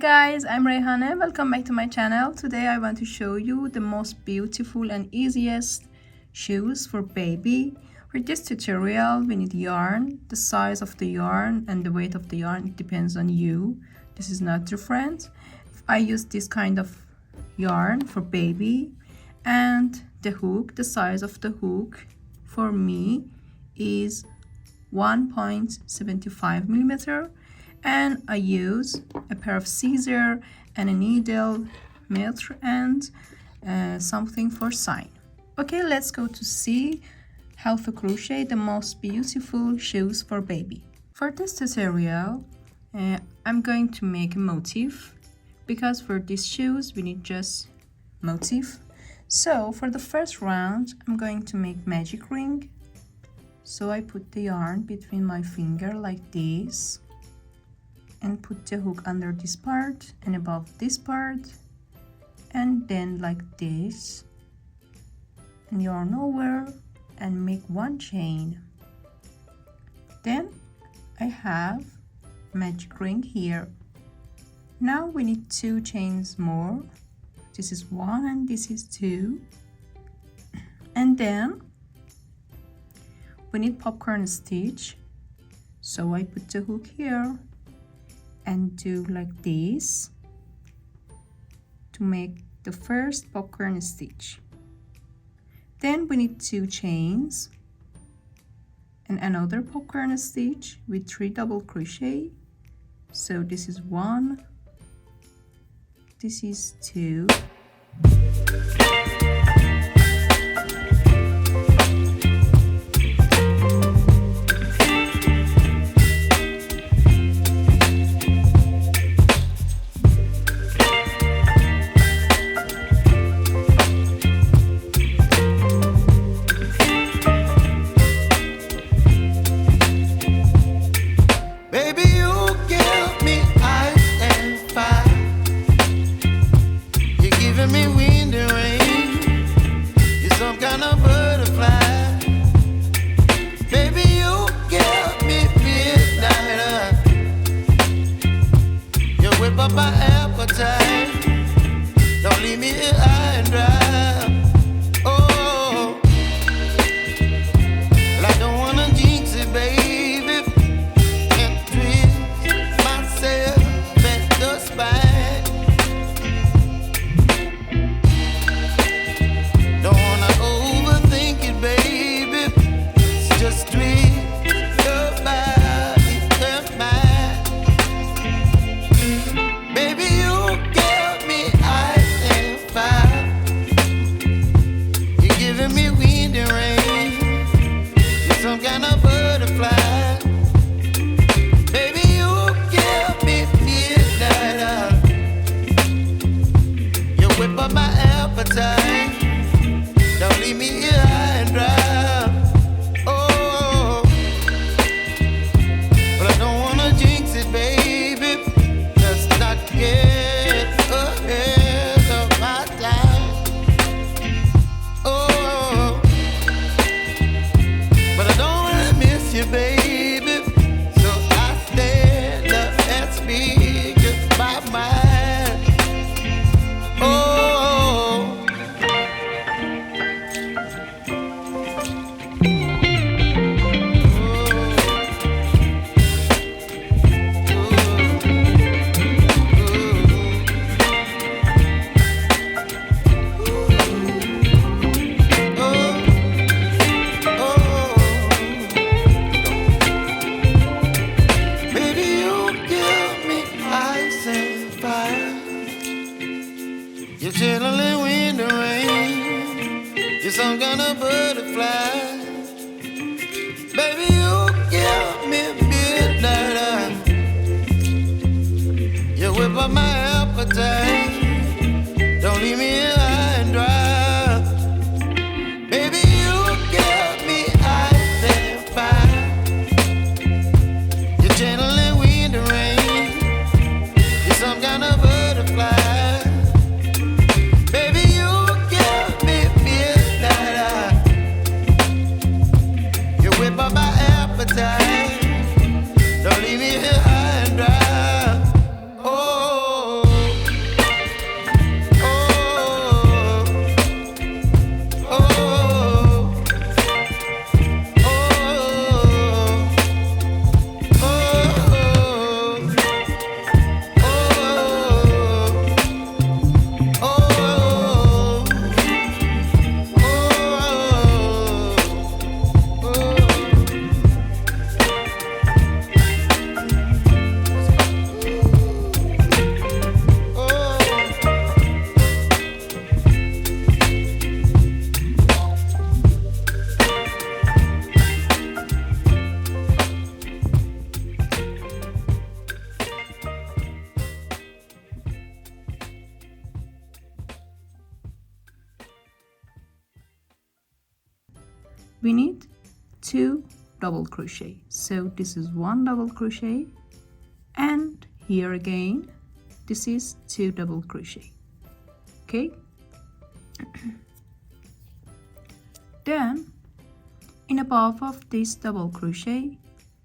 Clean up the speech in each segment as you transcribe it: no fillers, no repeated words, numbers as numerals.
Guys, I'm Rehane. Welcome back to my channel. Today I want to show you the most beautiful and easiest shoes for baby. For this tutorial we need yarn. The size of the yarn and the weight of the yarn, it depends on you. This is not different. I use this kind of yarn for baby, and the hook, the size of the hook for me is 1.75 millimeter. And I use a pair of scissors and a needle, meter, and something for sign. Okay, let's go to see how to crochet the most beautiful shoes for baby. For this tutorial, I'm going to make a motif, because for these shoes we need just motif. So for the first round, I'm going to make magic ring. So I put the yarn between my finger like this, and put the hook under this part and above this part, and then like this, and yarn over and make one chain. Then I have magic ring here. Now we need 2 chains more. This is 1 and this is 2, and then we need popcorn stitch. So I put the hook here and do like this to make the first popcorn stitch. Then we need 2 chains and another popcorn stitch with 3 double crochet. So this is 1, this is 2, my appetite. Don't leave me here high and dry. Oh, well, I don't wanna jinx it, baby, and twist myself at the spine. Don't wanna overthink it, baby. It's just twist your body and mine. Don't leave me here high and dry. Oh, but I don't wanna jinx it, baby. Let's not get ahead of my time. Oh, but I don't wanna miss you, baby. So I stand up and speak just my mind. Oh, you're chilling in the rain. You're some kind of butterfly. Baby, you give me midnight. You whip up my appetite. Don't leave me here high and dry. Baby, you give me ice and fire. You're channeling wind and rain. You're some kind of butterfly. My appetite. Don't leave me here high and dry. Oh. we need 2 double crochet. So this is 1 double crochet, and here again this is 2 double crochet. Okay. Then in above of this double crochet,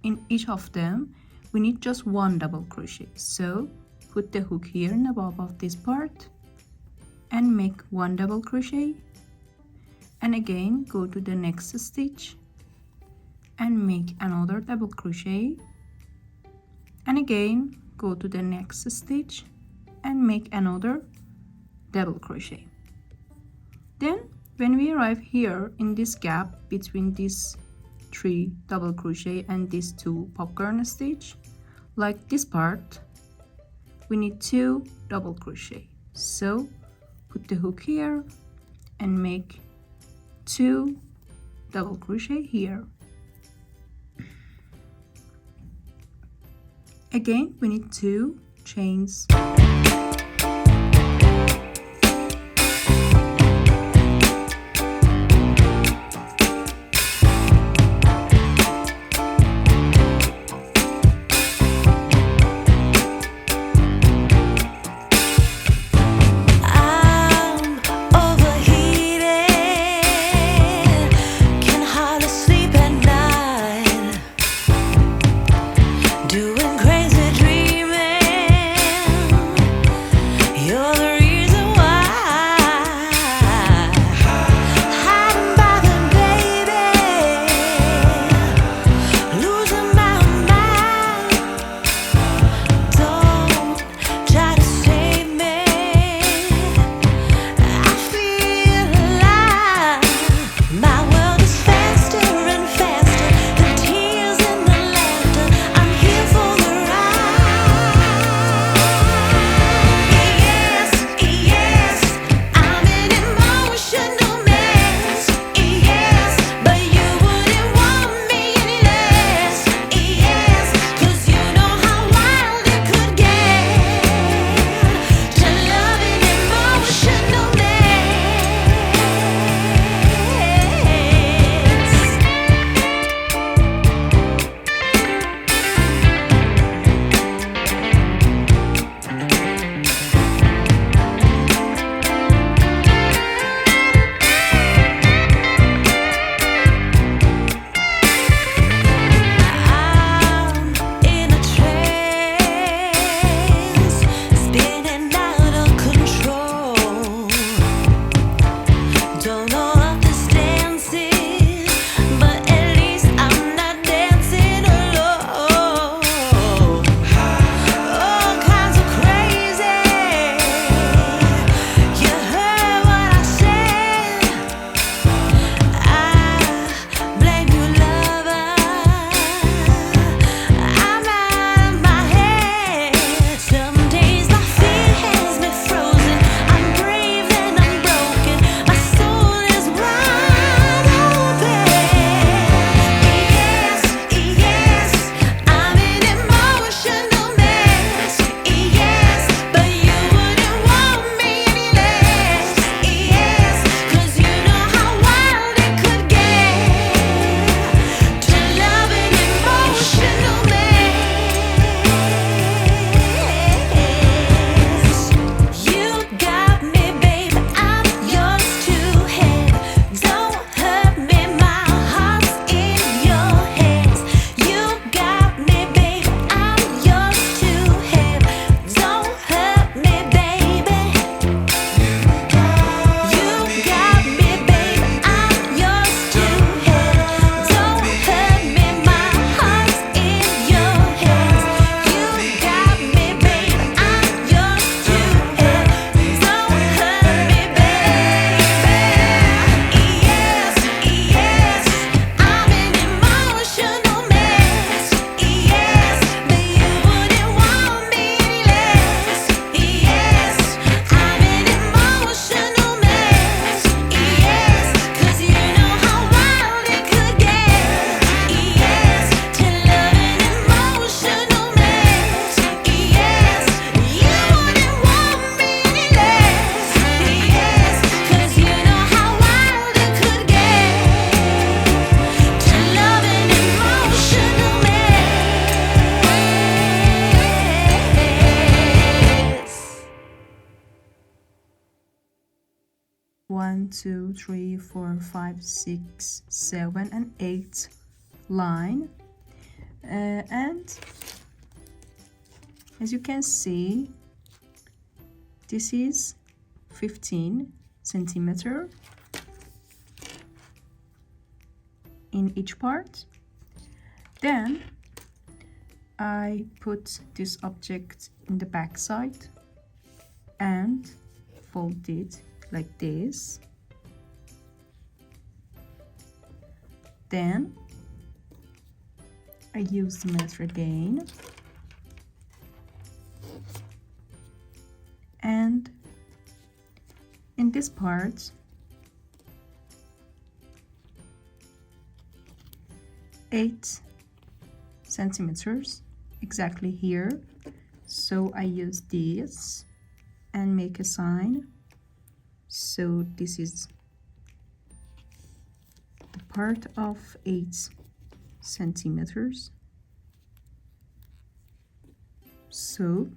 in each of them we need just 1 double crochet. So put the hook here in above of this part and make 1 double crochet, and again go to the next stitch and make another double crochet, and again go to the next stitch and make another double crochet. Then when we arrive here in this gap between these 3 double crochet and these 2 popcorn stitch, like this part, we need 2 double crochet. So put the hook here and make 2 double crochet here. Again we need 2 chains. Doing crazy dreaming. 1 2 3 4 5 6 7 and 8 line, and as you can see, this is 15 centimeter in each part. Then I put this object in the back side and fold it like this. Then I use the meter again and in this part eight centimeters exactly here, so I use this and make a sign. So this is the part of 8 centimeters. So